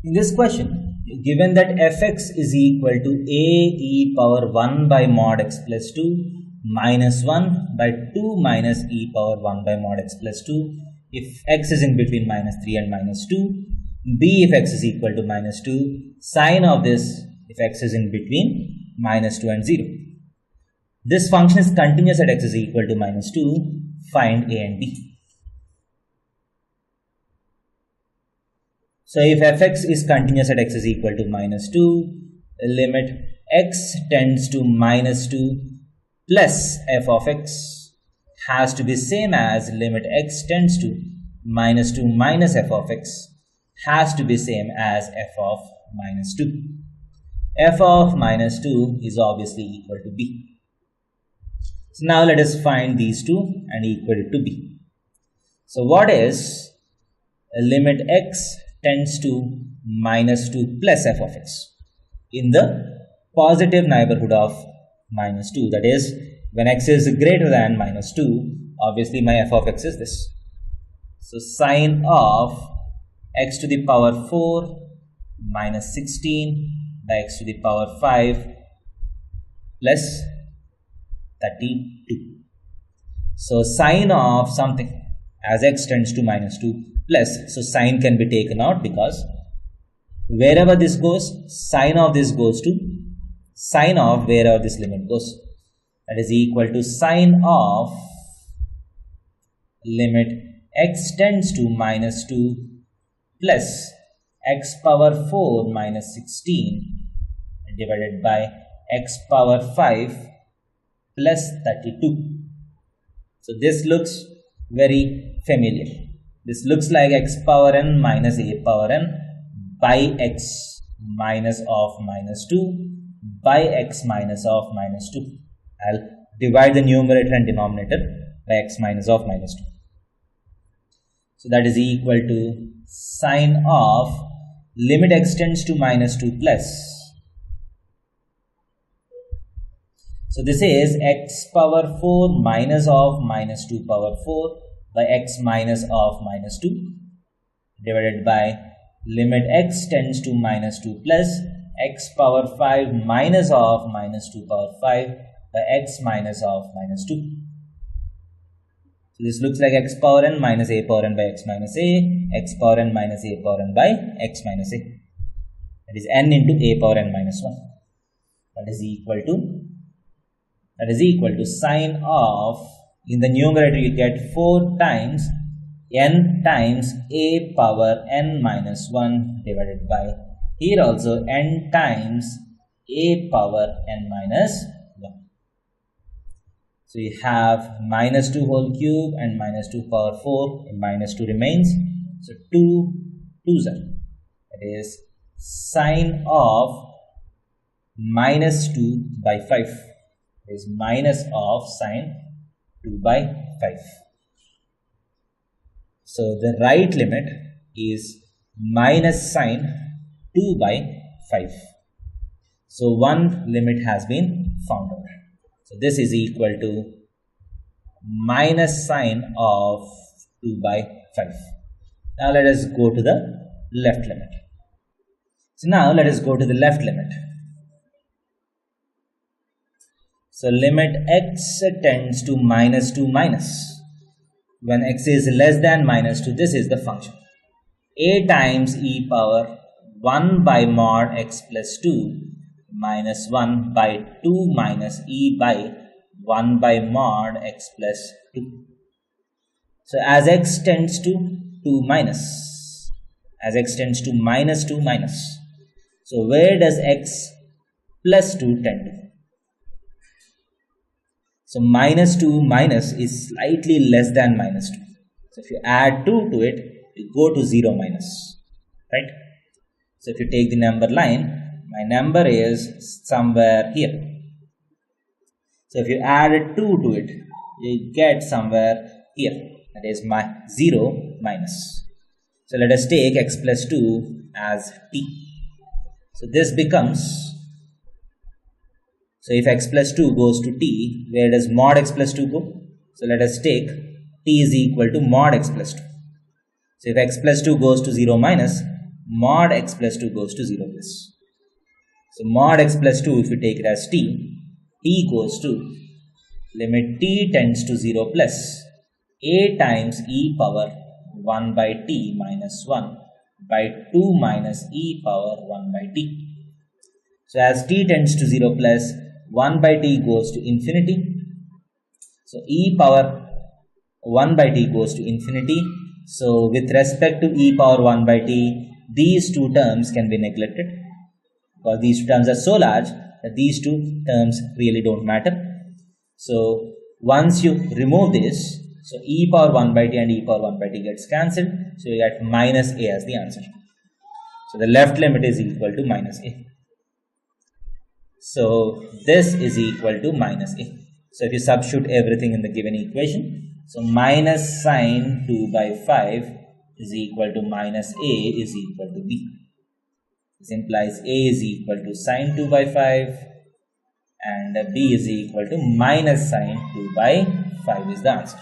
In this question, given that fx is equal to a e power 1 by mod x plus 2 minus 1 by 2 minus e power 1 by mod x plus 2 if x is in between minus 3 and minus 2, b if x is equal to minus 2, sine of this if x is in between minus 2 and 0. This function is continuous at x is equal to minus 2, find a and b. So if fx is continuous at x is equal to minus 2, limit x tends to minus 2 plus f of x has to be same as limit x tends to minus 2 minus f of x has to be same as f of minus 2. F of minus 2 is obviously equal to b. So now let us find these two and equal it to b. So what is limit x tends to minus 2 plus f of x in the positive neighborhood of minus 2, that is when x is greater than minus 2, obviously my f of x is this. So sine of x to the power 4 minus 16 by x to the power 5 plus 32. So sine of something as x tends to minus 2 plus, so sine can be taken out because wherever this goes, sine of this goes to sine of wherever this limit goes. That is equal to sine of limit x tends to minus 2 plus x power 4 minus 16 divided by x power 5 plus 32. So this looks very familiar. This looks like x power n minus a power n by x minus of minus 2 by x minus of minus 2. I'll divide the numerator and denominator by x minus of minus 2. So that is equal to sine of limit x tends to minus 2 plus. So this is x power 4 minus of minus 2 power 4 by x minus of minus 2 divided by limit x tends to minus 2 plus x power 5 minus of minus 2 power 5 by x minus of minus 2. So this looks like x power n minus a power n by x minus a, x power n minus a power n by x minus a. That is n into a power n minus 1. That is equal to sine of, in the numerator you get 4 times n times a power n minus 1 divided by, here also n times a power n minus 1. So you have minus 2 whole cube and minus 2 power 4, and minus 2 remains. So 2 2s are. That is sine of minus 2 by 5. Is minus of sine 2 by 5. So the right limit is minus sine 2 by 5. So one limit has been found out. So this is equal to minus sine of 2 by 5. Now let us go to the left limit. So now let us go to the left limit. So limit x tends to minus 2 minus. When x is less than minus 2, this is the function. A times e power 1 by mod x plus 2 minus 1 by 2 minus e by 1 by mod x plus 2. So as x tends to 2 minus, as x tends to minus 2 minus. So where does x plus 2 tend to? So minus 2 minus is slightly less than minus 2. So if you add 2 to it, you go to 0 minus, right? So if you take the number line, my number is somewhere here. So if you add 2 to it, you get somewhere here. That is my 0 minus. So let us take x plus 2 as t. So this becomes, so if x plus 2 goes to t, where does mod x plus 2 go? So let us take t is equal to mod x plus 2. So if x plus 2 goes to 0 minus, mod x plus 2 goes to 0 plus. So mod x plus 2, if you take it as t goes to limit t tends to 0 plus a times e power 1 by t minus 1 by 2 minus e power 1 by t. So as t tends to 0 plus 1 by t goes to infinity. So e power 1 by t goes to infinity. So with respect to e power 1 by t, these two terms can be neglected because these two terms are so large that these two terms really don't matter. So once you remove this, so e power 1 by t and e power 1 by t gets cancelled. So you get minus a as the answer. So the left limit is equal to minus a. So this is equal to minus a. So if you substitute everything in the given equation, so minus sine 2 by 5 is equal to minus a is equal to b. This implies a is equal to sine 2 by 5 and b is equal to minus sine 2 by 5 is the answer.